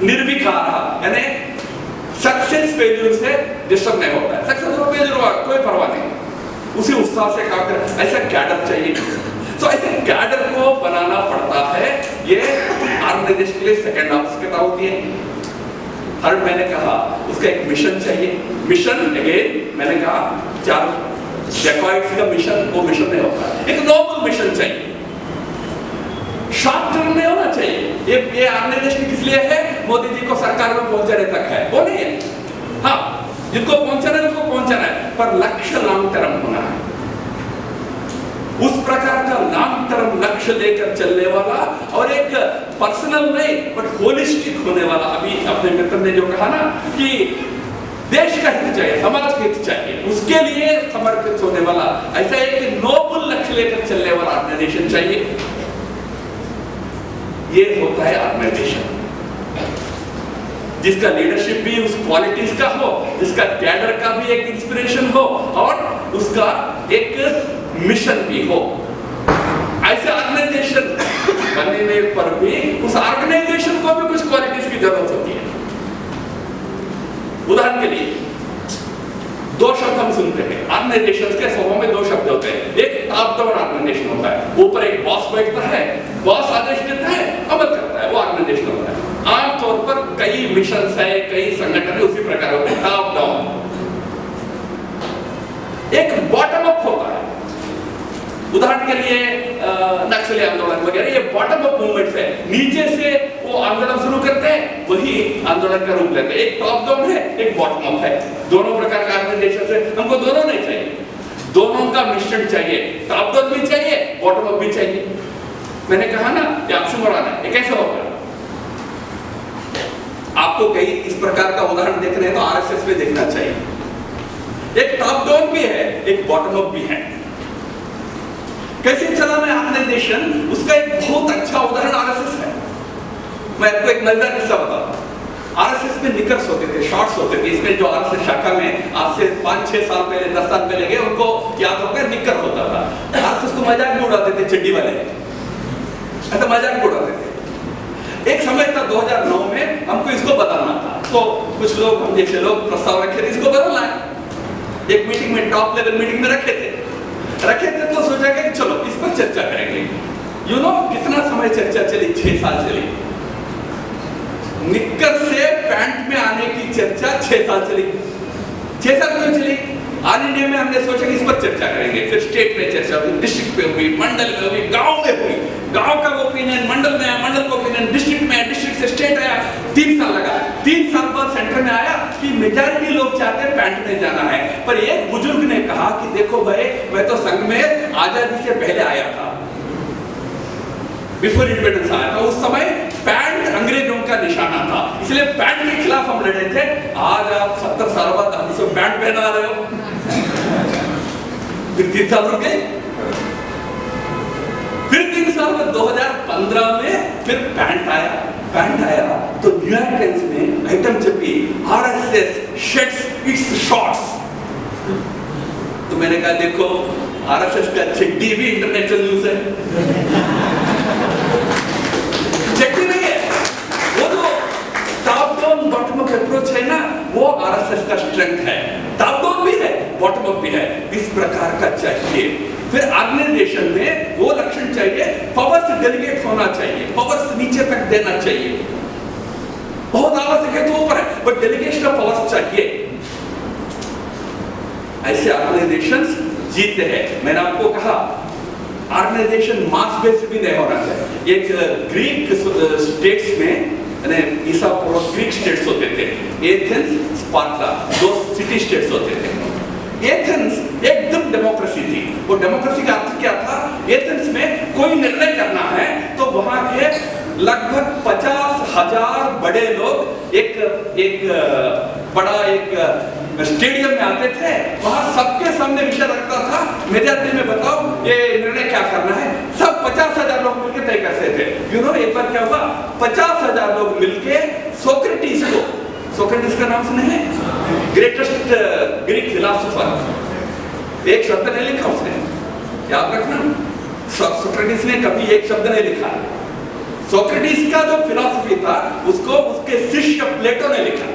निर्विकार, यानी सक्सेस फेल्यूर से डिस्टर्ब नहीं होता है। सक्सेस और फेल्यूर हुआ कोई परवाह नहीं, उसी उत्साह से काम कर। ऐसा कैडर चाहिए। तो ऐसे कैडर को बनाना पड़ता है। ये ऑर्गेनाइजेशन के लिए सेकंड आवश्यकता होती है। थर्ड मैंने कहा उसका एक मिशन चाहिए। मिशन अगेन मैंने कहा 4 जैकॉइट्स का मिशन, वो मिशन नहीं होता, एक नोबल मिशन चाहिए। शॉर्ट टर्म नहीं होना चाहिए। ये ऑर्गेनाइजेशन किस लिए है? मोदी जी को सरकार में पहुंचाने तक है, वो नहीं है। हाँ, जिनको पहुंचाना है उनको पहुंचाना है, पर लक्ष्य लॉन्ग टर्म होना है। उस प्रकार का लॉन्ग टर्म लक्ष्य लेकर चलने वाला और एक पर्सनल नहीं बट होलिस्टिक होने वाला। अभी अपने मित्र ने जो कहा ना कि देश का हित चाहिए, समाज का हित चाहिए, उसके लिए समर्पित होने वाला, ऐसा एक नोबल लक्ष्य लेकर चलने वाला ऑर्गेनाइजेशन चाहिए। ये होता है ऑर्गेनाइजेशन जिसका लीडरशिप भी उस क्वालिटीज का हो, जिसका कैडर का भी एक इंस्पिरेशन हो और उसका एक मिशन भी हो। ऐसे ऑर्गेनाइजेशन बनने पर भी उस ऑर्गेनाइजेशन को भी कुछ क्वालिटीज की जरूरत होती है। उदाहरण के लिए 2 शब्द हम सुनते हैं ऑर्गेनाइजेशन के, स्वभाव में 2 शब्द होते हैं। एक टॉप डाउन ऑर्गेनाइजेशन होता है, ऊपर एक बॉस बैठता है, बॉस आदेश देता है, अमल करता है, वो ऑर्गेनाइजेशन होता है। आमतौर पर कई मिशन है, कई संगठन है, उसी प्रकार होते हैं, टॉप डाउन। एक बॉटम अप होता है। उदाहरण के लिए नक्सली आंदोलन वगैरह, ये बॉटम अप मूवमेंट्स है, नीचे से वो आंदोलन शुरू करते हैं, वही आंदोलन का रूप लेते हैं। एक टॉप डाउन है, एक बॉटम अप है। दोनों प्रकार का ऑर्गेनाइजेशन से हमको दोनों नहीं चाहिए, दोनों का मिश्रण चाहिए। टॉप डाउन भी चाहिए, बॉटम अप भी चाहिए। मैंने कहा ना कि ऑक्सीमोरॉन है, ये कैसे होगा? आपको कई इस प्रकार का उदाहरण देखना है तो आरएसएस में देखना चाहिए। एक टॉप डाउन भी है, एक बॉटम अप भी है। कैसे चलाना है ऑर्गेनाइजेशन, उसका एक बहुत अच्छा उदाहरण आरएसएस है। मैं आपको एक मजेदार किस्सा बताता हूं। आरएसएस में निकर्स होते थे, शॉर्ट्स होते थे। इसमें जो आरएसएस शाखा में आज से 5-6 साल पहले, 10 साल पहले गए, उनको याद होगा निकर होता था। आरएसएस को मजाक में उड़ाते थे, चड्डी वाले ऐसा मजाक में उड़ाते थे। एक समय था 2009 में, हमको इसको बदलना था, तो कुछ लोग, हम जैसे लोग प्रस्ताव रखे थे इसको बदलना है। एक मीटिंग में, टॉप लेवल मीटिंग में रखे थे तो सोचा कि चलो इस पर चर्चा करेंगे। यू नो कितना समय चर्चा चली? 6 साल चली। निक्कर से पैंट में आने की चर्चा 6 साल चली। 6 साल क्यों चली? ऑल इंडिया में हमने सोचा कि इस पर चर्चा करेंगे, फिर स्टेट में चर्चा हुई, डिस्ट्रिक्ट पे हुई, मंडल में हुई, गांव में हुई, गांव का ओपिनियन मंडल में आया, मंडल का ओपिनियन डिस्ट्रिक्ट में आया, डिस्ट्रिक्ट से स्टेट आया। 3 साल लगा। 3 साल बाद सेंटर में आया कि मेजॉरिटी लोग चाहते हैं पैंट में जाना है, पर एक बुजुर्ग ने कहा कि देखो भाई, मैं तो संघ में आजादी से पहले आया था, बिफोर इंडिपेंडेंस आया था। उस समय पैंट अंग्रेजों का निशाना था, इसलिए पैंट के खिलाफ हम लड़े थे। आज आप 70 साल बाद हम सब पैंट पहना रहे हो। फिर 3 साल रुके, फिर 3 साल बाद 2015 में फिर पैंट आया। पैंट आया तो न्यूयॉर्क टाइम्स में आइटम छपी, आरएसएस शेड्स इट्स शॉर्ट्स। तो मैंने कहा देखो, आरएसएस का चड्डी भी इंटरनेशनल न्यूज है। चड्डी नहीं है, वो जो top down bottom up approach है ना, वो आरएसएस का स्ट्रेंथ है। टॉप डाउन भी है, बॉटम अप भी है। इस प्रकार का चाहिए। फिर ऑर्गेनाइजेशन में वो लक्षण चाहिए, पावर्स डेलीगेट होना चाहिए, पावर्स नीचे तक देना चाहिए, बहुत आवश्यक है तो ऊपर है, बट डेलीगेशन ऑफ पावर्स चाहिए। ऐसे ऑर्गेनाइजेशंस जीते हैं। मैंने आपको कहा ऑर्गेनाइजेशन मास बेस्ड भी नहीं होना चाहिए। एक ग्रीक स्टेट्स में ईसा पूर्व ग्रीक स्टेट्स होते थे, एथेंस, स्पार्टा, दो सिटी स्टेट्स होते थे। एथेंस एकदम डेमोक्रेसी थी। वो डेमोक्रेसी का अर्थ क्या था? एथेंस में कोई निर्णय करना है तो वहां के लगभग 50,000 बड़े लोग एक बड़ा स्टेडियम में आते थे, वहां सबके सामने विषय रखता था, मेजॉरिटी में बताओ ये निर्णय क्या करना है। सब 50,000 लोग मिलकर तय करते थे। यू नो एक बार क्या हुआ, 50,000 लोग मिलके सोक्रेटिस का नाम सुने हैं? Greatest Greek philosopher. एक शब्द नहीं लिखा उसने, याद रखना, सोक्रेटिस ने कभी एक शब्द नहीं लिखा। सोक्रेटिस का जो फिलॉसफी था उसको उसके शिष्य प्लेटो ने लिखा।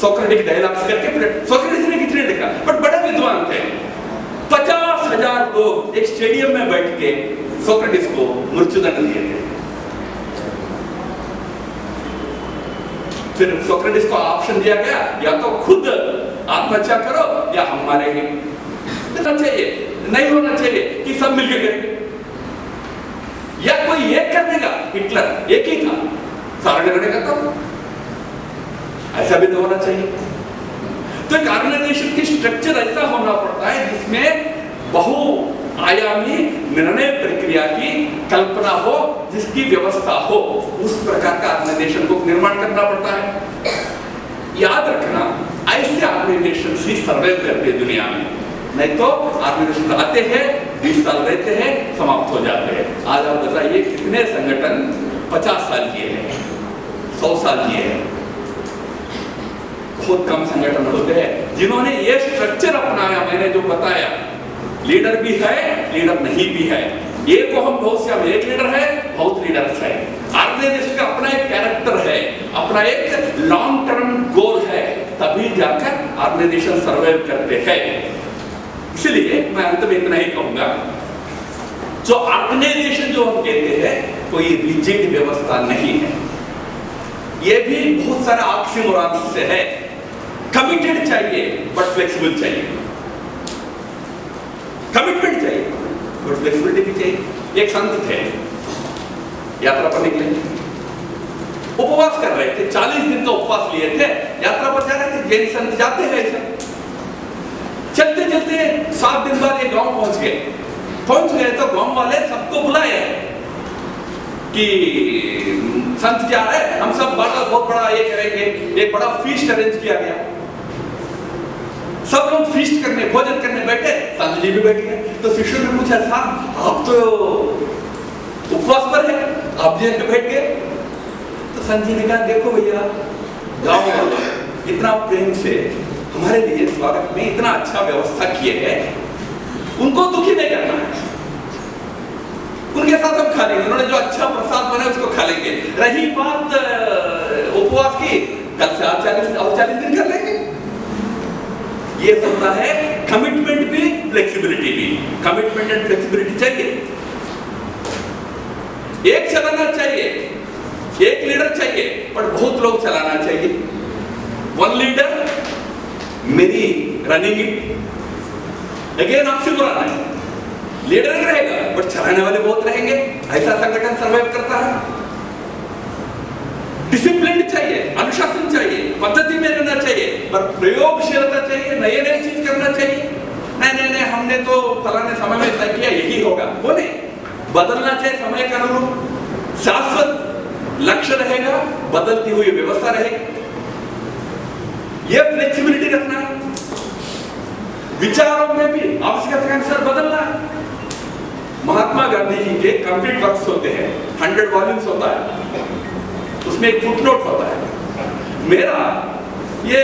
सोक्रेटिक डायलॉग्स करके सोक्रेटिस ने कितने लिखा, बट बड़े विद्वान थे। 50,000 लोग एक स्टेडियम में बैठ के सोक्रेटिस को मृत्युदंड दिए थे। फिर सोक्रेटिस को ऑप्शन दिया गया, या तो खुद आत्महत्या करो या हम मारेंगे। चाहिए नहीं होना चाहिए कि सब मिलकर करेंगे, या कोई एक कर देगा। हिटलर एक ही था, सारा निर्णय करता था, ऐसा भी तो होना चाहिए। तो एक ऑर्गेनाइजेशन की स्ट्रक्चर ऐसा होना पड़ता है जिसमें बहुआयामी निर्णय प्रक्रिया की कल्पना हो, जिसकी व्यवस्था हो, उस प्रकार का ऑर्गेनाइजेशन को निर्माण करना पड़ता है। याद रखना, ऐसे ऑर्गेनाइजेशन ही सर्वाइव करते हैं दुनिया में। नहीं तो ऑर्गेनाइजेशन आते हैं, 20 साल रहते हैं, समाप्त हो जाते हैं। आज आप बताइए कितने संगठन 50 साल किए हैं, 100 साल किए हैं? बहुत कम संगठन होते हैं जिन्होंने ये स्ट्रक्चर अपनाया। मैंने जो बताया, लीडर भी है, लीडर नहीं भी है। एक को हम बहुत से, हम एक लीडर है, बहुत लीडर्स है। ऑर्गेनाइजेशन का अपना एक कैरेक्टर है, अपना एक लॉन्ग टर्म गोल है, तभी जाकर ऑर्गेनाइजेशन सर्वाइव करते हैं। इसलिए मैं अंत में इतना ही कहूंगा, जो ऑर्गेनाइजेशन जो हम कहते हैं कोई रिजिड व्यवस्था नहीं है। ये भी बहुत सारा ऑक्सीमोरॉन से है। कमिटेड चाहिए बट फ्लेक्सिबल चाहिए, कमिटमेंट चाहिए बट फ्लेक्सिबिलिटी भी चाहिए। एक संत थे, यात्रा पर निकले, उपवास कर रहे थे, 40 दिन का उपवास लिए थे, यात्रा पर जा रहे थे। जैन संत जाते हैं ऐसा, चलते चलते 7 दिन बाद ये गांव पहुंच गए तो गांव वाले सबको बुलाए कि संत जा रहे हैं, हम सब बहुत बड़ा ये करेंगे। एक बड़ा फीस्ट अरेंज किया गया, सब लोग फीस्ट करने, भोजन करने बैठे, संत जी भी बैठ गए। तो शिष्यों ने पूछा, साहब आप तो उपवास पर है, आप जी बैठ गए? तो संत जी ने कहा, देखो भैया, गांव वाले इतना प्रेम से हमारे लिए स्वागत में इतना अच्छा व्यवस्था किए है, उनको दुखी नहीं करना है, उनके साथ हम खा लेंगे, उन्होंने जो अच्छा प्रसाद बनाया उसको खा लेंगे। रही बात उपवास की, कल से आप 40 दिन कर लेंगे। ये होता है कमिटमेंट भी, फ्लेक्सिबिलिटी भी। कमिटमेंट एंड फ्लेक्सिबिलिटी चाहिए। एक चलाना चाहिए, एक लीडर चाहिए, पर बहुत लोग चलाना चाहिए। One leader many running it, again oxymoron है। लीडर रहेगा बट चलाने वाले बहुत रहेंगे, ऐसा संगठन सर्वाइव करता है। डिसिप्लिन चाहिए, अनुशासन चाहिए, पद्धति में रहना चाहिए, पर प्रयोगशीलता चाहिए, नए नए चीज करना चाहिए। नहीं हमने तो फलाने समय में तय किया यही होगा, वो नहीं, बदलना चाहिए समय के अनुरूप। शाश्वत लक्ष्य रहेगा, बदलती हुई व्यवस्था रहेगी। यह फ्लेक्सिबिलिटी रखना है। विचारों में भी आवश्यकता के अनुसार बदलना है। महात्मा गांधी जी के कंप्लीट वर्क्स होते हैं, 100 वॉल्यूम्स होता है, उसमें एक फुटनोट होता है। मेरा ये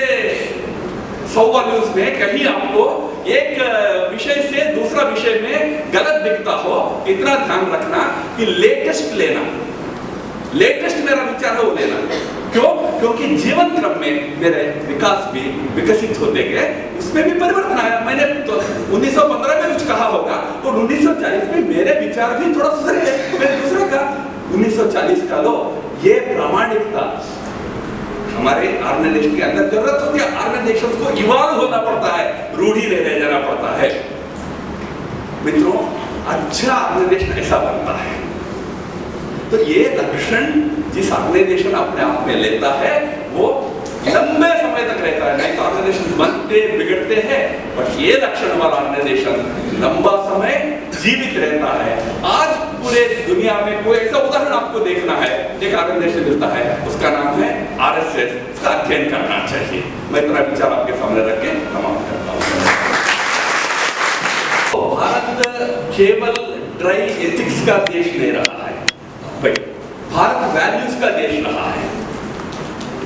100 वॉल्यूम्स में कहीं आपको एक विषय से दूसरा विषय में गलत दिखता हो, इतना ध्यान रखना कि लेटेस्ट लेना, लेटेस्ट मेरा विचार है वो लेना। क्यों? क्योंकि जीवन क्रम में मेरे विकास भी विकसित होते गए, उसमें भी परिवर्तन आया। मैंने तो 1915 में कुछ कहा होगा और 1940 में मेरे विचार भी थोड़ा सुधर गए। मैंने दूसरा कहा 1940 का लो, ये प्रामाणिकता हमारे ऑर्गेनाइजेशन के अंदर जरूरत होती है। ऑर्गेनाइजेशन को इवॉल्व होना पड़ता है, रूढ़ी ले जाना पड़ता है। मित्रों, अच्छा ऑर्गेनाइजेशन ऐसा बनता है। तो ये लक्षण जिस ऑर्गेनाइजेशन अपने आप में लेता है वो लंबे समय तक रहता है। नहीं तो ऑर्गेनाइजेशन बनते बिगड़ते हैं, बट ये लक्षण वाला ऑर्गेनाइजेशन लंबा समय जीवित रहता है। आज पूरे दुनिया में कोई ऐसा उदाहरण आपको देखना है, एक ऑर्गेनाइजेशन मिलता है, उसका नाम है RSS। उसका अध्ययन करना चाहिए। मैं इतना विचार आपके सामने रख के समाप्त करता हूँ। तो भारत केवल ड्राई एथिक्स का देश नहीं रहा है, भारत वैल्यूज का देश रहा है।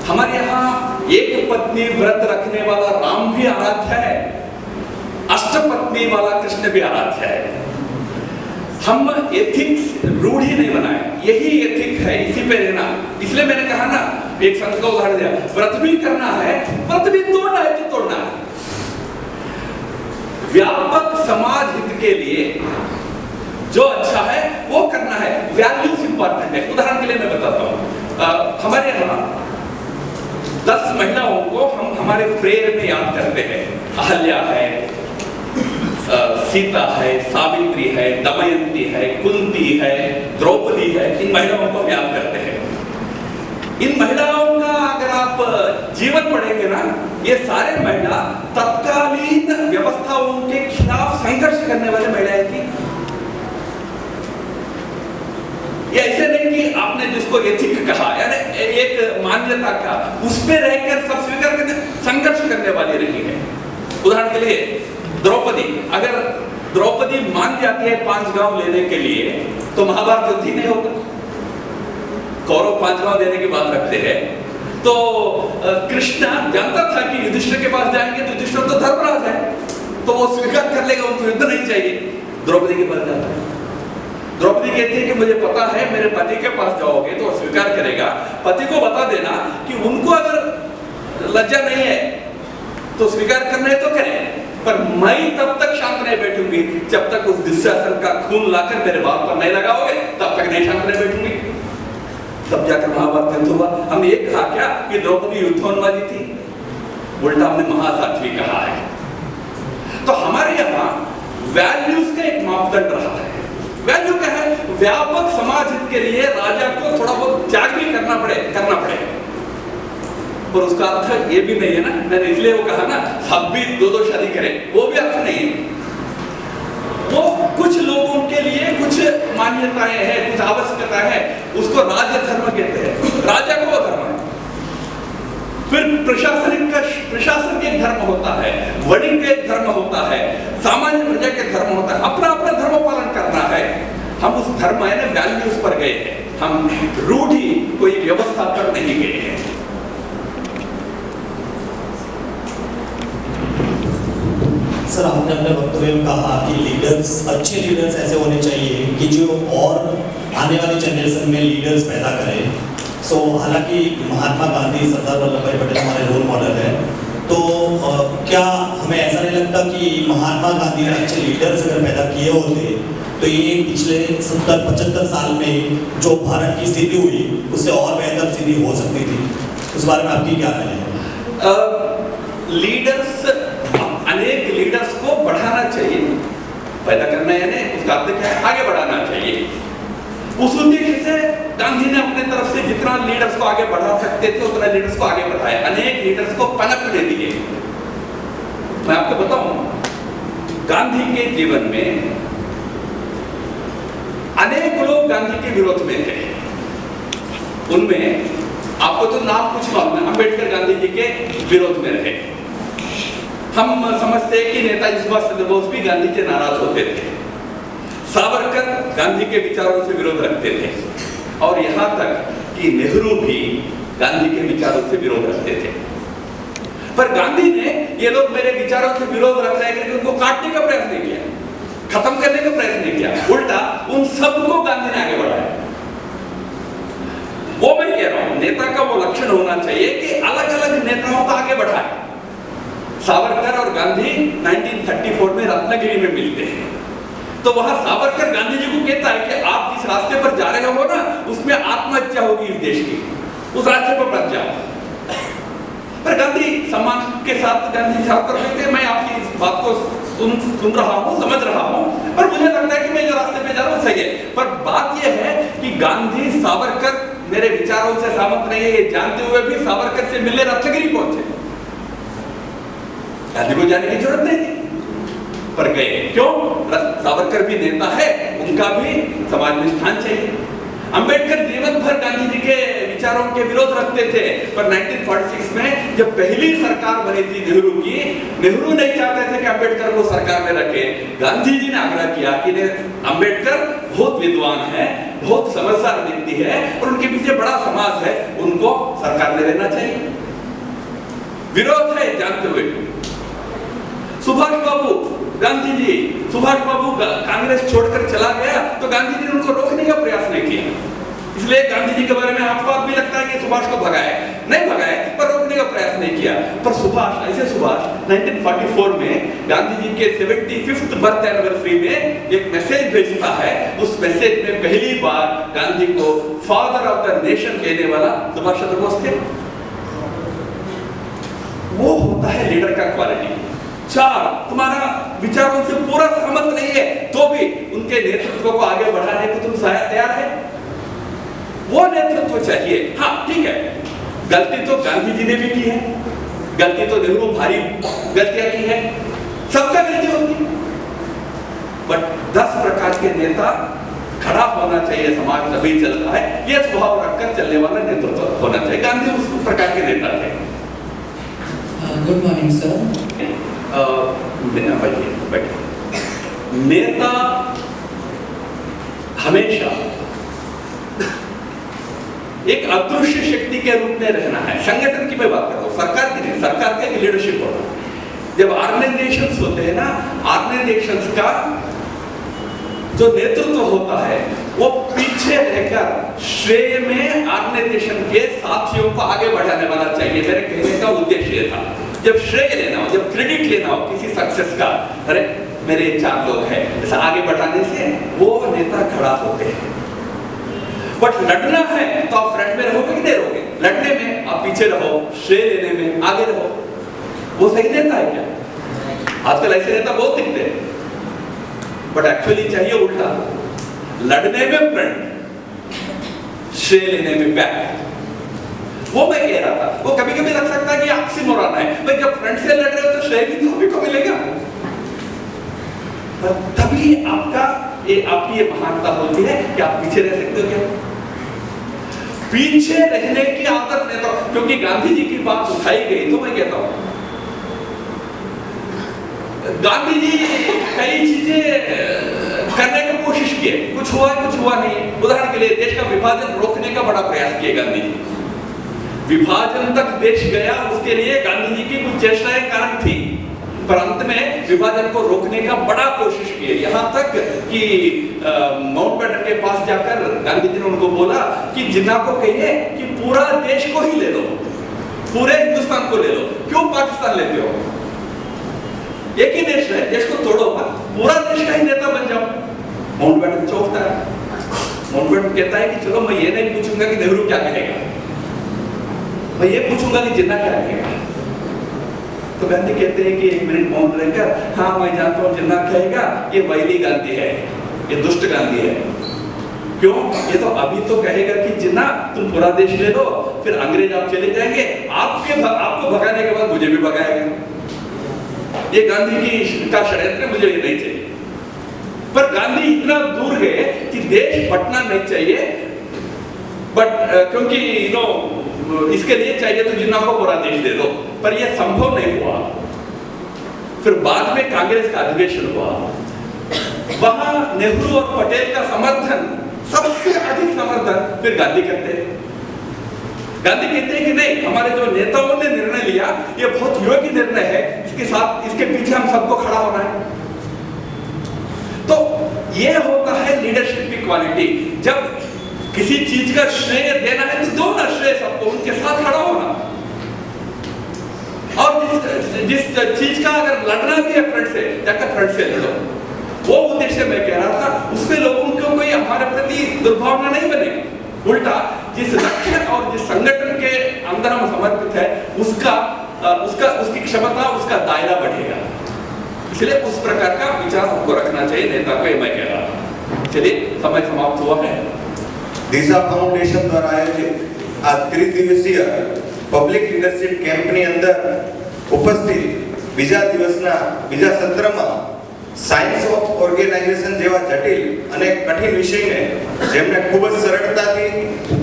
हमारे यहाँ एक पत्नी व्रत रखने वाला राम भी आराध्य है, अष्टपत्नी वाला कृष्ण भी आराध्य है। हम एथिक्स रूढ़ी नहीं बनाए, यही एथिक है, इसी पे रहना। इसलिए मैंने कहा ना, एक संत का उदाहरण दिया, व्रत भी करना है, व्रत भी तोड़ना है तो तोड़ना है। व्यापक समाज हित के लिए जो अच्छा है वो करना है। वैल्यूज इंपॉर्टेंट है। उदाहरण के लिए मैं बताता हूँ, हमारे यहाँ 10 महिलाओं को हम हमारे प्रेयर में याद करते हैं। अहल्या है, सीता है, सावित्री है, दमयंती है, कुंती है, द्रौपदी है। इन महिलाओं को हम याद करते हैं। इन महिलाओं का अगर आप जीवन पढ़ेंगे ना, ये सारे महिला तत्कालीन व्यवस्थाओं के खिलाफ संघर्ष करने वाले महिलाएं थी। ये ऐसे नहीं कि आपने जिसको एथिक कहा, यानी एक मान्यता का, उस पे रहकर सब स्वीकार करने, संघर्ष करने वाली रही है। उदाहरण के लिए द्रौपदी, अगर द्रौपदी मान जाती है 5 गांव लेने के लिए, तो महाभारत युद्ध ही नहीं होता। कौरव 5 गांव देने की बात रखते हैं, तो कृष्ण जानता था कि युधिष्ठिर के पास जाएंगे तो युधिष्ठिर तो धर्मराज है, तो वो स्वीकार कर लेगा, उनको युद्ध नहीं चाहिए। द्रौपदी के पास जाता है, द्रौपदी कहती है कि मुझे पता है मेरे पति के पास जाओगे तो वो स्वीकार करेगा। पति को बता देना कि उनको अगर लज्जा नहीं है तो स्वीकार करना है तो करें, पर मैं तब तक शांत नहीं बैठूंगी जब तक उस दुशासन का खून लाकर मेरे बाल पर नहीं लगाओगे, तब तक नहीं शांत नहीं बैठूंगी। तब जाकर महाभारत युद्ध हुआ। हमने ये कहा क्या कि द्रौपदी युद्धोन्मादी थी? उल्टा हमने महासाध्वी कहा है। तो हमारे यहाँ वैल्यूज का एक मापदंड रहा है। वैल्यू क्या है? व्यापक समाज हित के लिए राजा को थोड़ा बहुत त्याग भी करना पड़े। पर उसका अर्थ ये भी नहीं है ना, मैंने इसलिए वो कहा ना, सब भी 2-2 शादी करें, वो भी अर्थ नहीं है। वो कुछ लोगों के लिए कुछ मान्यताएं हैं, कुछ आवश्यकता है, उसको राज्य धर्म कहते हैं। राजा को वो धर्म है। फिर प्रशासन के धर्म होता है, वणिक के धर्म होता है, सामान्य प्रजा के धर्म होता है। अपना अपना धर्म पालन करना है। हम उस धर्म यानी वैल्यूज पर गए हैं, हम रूढ़ी कोई व्यवस्था पर नहीं गए हैं। सर, आपने अपने वक्तव्य में कहा कि लीडर्स, अच्छे लीडर्स ऐसे होने चाहिए कि जो और आने वाली जनरेशन में लीडर्स पैदा करें। हालांकि महात्मा गांधी, सरदार वल्लभ भाई पटेल हमारे रोल मॉडल है, तो क्या हमें ऐसा नहीं लगता कि महात्मा गांधी ने अच्छे लीडर्स अगर पैदा किए होते तो ये पिछले 70-75 साल में जो भारत की स्थिति हुई उससे और बेहतर स्थिति हो सकती थी? उस बारे में आपकी क्या राय है? लीडर्स, अनेक लीडर्स को बढ़ाना चाहिए, पैदा करना यानी उसका अर्थ क्या है? आगे बढ़ाना चाहिए। उस उद्देश्य से गांधी ने अपने तरफ से जितना लीडर्स को आगे बढ़ा सकते थे उतना लीडर्स को आगे बढ़ाया, अनेक लीडर्स को पनप दे दिए। मैं आपको बताऊं, गांधी के जीवन में अनेक लोग गांधी के विरोध में थे। उनमें आपको तो नाम कुछ मालूम है, अंबेडकर गांधी जी के विरोध में रहे। हम समझते हैं कि नेताजी सुभाष चंद्र बोस भी गांधी के नाराज होते थे। सावरकर गांधी के विचारों से विरोध रखते थे, और यहां तक कि नेहरू भी गांधी के विचारों से विरोध रखते थे। पर गांधी ने ये लोग मेरे विचारों से विरोध रख रहे हैं, उनको काटने का प्रयास नहीं किया, खत्म करने का प्रयास नहीं किया, उल्टा उन सबको गांधी ने आगे बढ़ाया। वो मैं कह रहा हूं नेता का वो लक्षण होना चाहिए कि अलग अलग नेताओं को आगे बढ़ाए। सावरकर और गांधी 1934 में रत्नागिरी में मिलते हैं, तो वहां सावरकर गांधी जी को कहता है कि आप जिस रास्ते पर जा रहे हो ना उसमें आत्महत्या होगी इस देश की, उस रास्ते पर मत जाओ। पर गांधी सम्मान के साथ गांधी सावरकर कहते हैं मैं आपकी इस बात को सुन रहा हूं, समझ रहा हूं, पर मुझे लगता है कि मैं जो रास्ते पे जा रहा हूं सही है। पर बात यह है कि गांधी सावरकर मेरे विचारों से सहमत नहीं है ये जानते हुए भी सावरकर से मिलने रत्नागिरी पहुंचे। गांधी को जाने की जरूरत नहीं थी पर गए। क्यों? सावरकर भी नेता है, उनका भी समाज में स्थान चाहिए। अंबेडकर जीवन भर गांधी जी के विचारों के विरोध रखते थे, पर 1946 में जब पहली सरकार बनी थी नेहरू की, नेहरू नहीं चाहते थे कि अंबेडकर को सरकार में रखे। गांधी जी ने आग्रह किया कि अंबेडकर बहुत विद्वान है, बहुत समझदार व्यक्ति है और उनके पीछे बड़ा समाज है, उनको सरकार में रहना चाहिए। विरोध है जानते हुए। सुभाष बाबू गांधी जी, सुभाष बाबू कांग्रेस छोड़कर चला गया तो गांधी जी ने उनको रोकने का प्रयास नहीं किया, इसलिए गांधी जी के बारे में अफवाह भी लगता है कि सुभाष को भगाए, नहीं भगाए पर रोकने का प्रयास नहीं किया। पर सुभाष 1944 में गांधी जी के 75th बर्थ एनिवर्सरी में एक मैसेज भेजता है। उस मैसेज में पहली बार गांधी को फादर ऑफ द नेशन कहने वाला सुभाष चंद्र बोस थे। वो होता है लीडर का क्वालिटी। 4, तुम्हारा विचारों से पूरा सहमत नहीं है तो भी उनके नेतृत्व को आगे बढ़ाने को तुम तैयार है, वो नेतृत्व चाहिए। हाँ ठीक है, गलती तो गांधी जी ने भी की है, गलती तो नेहरू भारी गलतियां की है, सबका गलती होती है, बट 10 प्रकार के नेता खड़ा होना चाहिए, समाज तभी चलता है। यह स्वभाव रखकर चलने वाला नेतृत्व होना चाहिए। गांधी उस प्रकार के नेता थे। Good morning sir. नेता हमेशा एक अदृश्य शक्ति के रूप में रहना है। संगठन की मैं बात कर रहा हूं, सरकार की नहीं, सरकार का लीडरशिप होता है। जब ऑर्गेनाइजेशंस होते हैं ना, ऑर्गेनाइजेशंस का जो नेतृत्व होता है वो पीछे रहकर श्रेय में ऑर्गेनाइजेशन के साथियों को आगे बढ़ाने वाला चाहिए। मेरे कहने का उद्देश्य ये था, जब श्रेय लेना हो, जब क्रेडिट लेना हो किसी सक्सेस का, अरे मेरे 4 लोग हैं, ऐसा आगे बढ़ाने से वो नेता खड़ा होते हैं। बट लड़ना है तो आप फ्रंट में रहोगे कि नहीं रहोगे? लड़ने में आप पीछे रहो, श्रेय लेने में आगे रहो, वो सही नेता है क्या? आजकल ऐसे नेता बहुत दिखते हैं, बट एक्चुअली चाहिए उल्टा, लड़ने में फ्रंट, श्रेय लेने में बैक। वो मैं कह रहा था, वो कभी कभी लग सकता है कि ऑक्सीमोरन है, भाई जब फ्रंट से लड़ रहे हो तो श्रेय भी तो सभी को मिलेगा, तभी आपकी ये महानता होती है कि आप पीछे रह सकते हो। क्या पीछे रहने की आदत नहीं, तो क्योंकि गांधी जी की बात उठाई गई तो मैं कहता हूं गांधी जी कई चीजें करने की कोशिश की, कुछ हुआ नहीं। उदाहरण के लिए देश का विभाजन रोकने का बड़ा प्रयास किया गांधी जी, विभाजन तक देश गया, उसके लिए गांधी जी की कुछ चेष्टाएं कारण थी, पर अंत में विभाजन को रोकने का बड़ा कोशिश की। यहाँ तक कि माउंटबेटन के पास जाकर गांधी जी ने उनको बोला कि जिन्ना को कहिए कि पूरा देश को ही ले लो, पूरे हिंदुस्तान को ले लो, क्यों पाकिस्तान लेते हो? एक ही देश है, देश को तोड़ो मत, पूरा देश का ही नेता बन जाओ। माउंटबेटन चौंकता है, माउंटबेटन कहता है कि चलो मैं ये नहीं पूछूंगा कि नेहरू क्या कहेगा, मैं ये पूछूंगा कि जिन्ना क्या कहेगा। तो गांधी कहते हैं कि 1 मिनट मौन रहकर, हाँ मैं जानता हूँ जिन्ना कहेगा ये वैली गांधी है, ये दुष्ट गांधी है। क्यों? ये तो अभी तो कहेगा कि जिन्ना तुम पूरा देश ले लो, फिर अंग्रेज आप चले जाएंगे, आपको भगाने के बाद मुझे भी भगाएगा। ये गांधी की का षड्यंत्र, मुझे ये नहीं चाहिए। पर गांधी इतना दूर गए कि देश बंटना नहीं चाहिए, बट क्योंकि इसके लिए चाहिए तो जिन्ना को पूरा देश दे दो, पर यह संभव नहीं हुआ। फिर बाद में कांग्रेस का अधिवेशन हुआ, वहां नेहरू और पटेल का समर्थन, सबसे अधिक समर्थन फिर गांधी करते हैं। गांधी कहते हैं कि नहीं, हमारे जो नेताओं ने निर्णय लिया ये बहुत योग्य निर्णय है, इसके पीछे हम सबको खड़ा होना है। तो ये होता है लीडरशिप की क्वालिटी। जब किसी चीज का श्रेय देना है तो दो ना श्रेय सबको, उनके साथ खड़ा होना। और जिस चीज का अगर लड़ना भी है फ्रंट से, जाकर फ्रंट से लड़ो। वो उद्देश्य मैं कह रहा था, उसमें लोगों को कोई हमारे प्रति दुर्भावना नहीं बनेगी। उल्टा जिस लक्ष्य और जिस संगठन के अंदर हम समर्पित है उसकी क्षमता, उसका दायरा बढ़ेगा। इसलिए उस प्रकार का विचार हमको रखना चाहिए नेता को, मैं कह रहा था। चलिए, समय समाप्त हुआ है। દિશા ફાઉન્ડેશન દ્વારા આયોજિત આ ત્રિદિવસીય પબ્લિક લીડરશિપ કેમ્પની અંદર ઉપસ્થિત બીજા દિવસના બીજા સત્રમાં સાયન્સ ઓફ ઓર્ગેનાઇઝેશન જેવા જટિલ અને કઠિન વિષયને જેમને ખૂબ જ સરળતાથી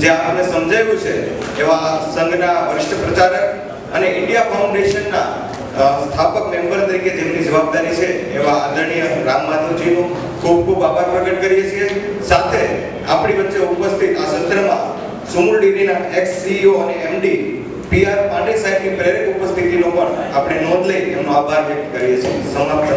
જે આપને સમજાવ્યું છે એવા સંઘના વરિષ્ઠ પ્રચારક અને ઇન્ડિયા ફાઉન્ડેશનના સ્થાપક મેમ્બર તરીકે જેમની જવાબદારી છે એવા આદરણીય રામ માધવજીનો ખૂબ ખૂબ આભાર પ્રગટ કરીએ છીએ। સાથે આપણી વચ્ચે ઉપસ્થિત આ સત્રમાં સુમુલ ડેરીના એક્સ સીઈઓ અને એમડી પીઆર પાંડે સાહેબની પ્રેરક ઉપસ્થિતિનો પણ આપણે નોંધ લઈ એમનો આભાર વ્યક્ત કરીએ છીએ। સમાપ્ત।